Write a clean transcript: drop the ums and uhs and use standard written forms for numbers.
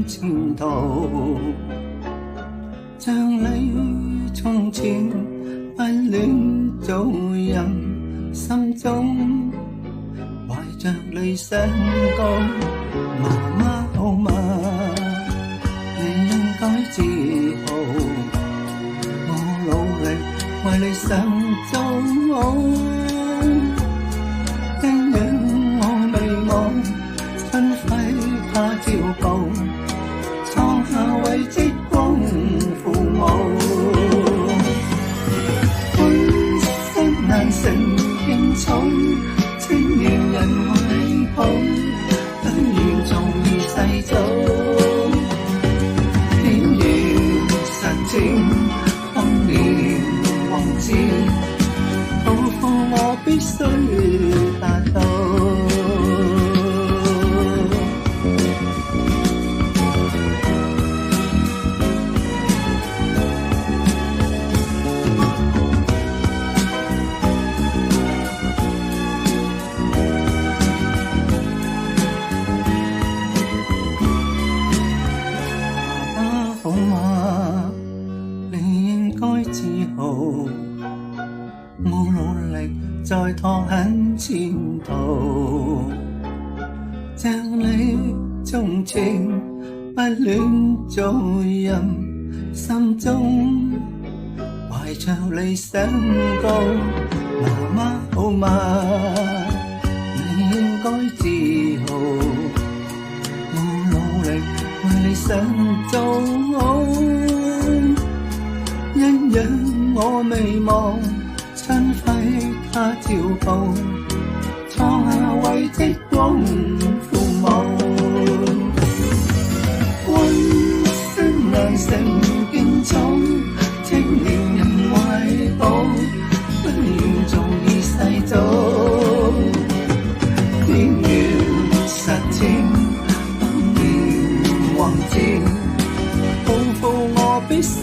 前途。像你從前不戀做人，心中懷着理想高。媽媽好嗎？你應該自豪，我努力為理想做好。因養我未忘，親揮他照顧，創下為積光父母。本身難成勁草，青年人懷抱，不願做二世祖。偏要實踐當年宏志，抱負我必須達到。好嗎？你應該自豪，我努力再拓很前途。像你從前不戀做人，心中懷着理想高。媽媽好嗎？你應該自豪，我努力為理想做好。因養我未忘，親揮他照顧，創下為積光父母。溫馨難成勁草，青年人懷抱，不願做二世祖。偏要實踐當年宏志，抱負我必須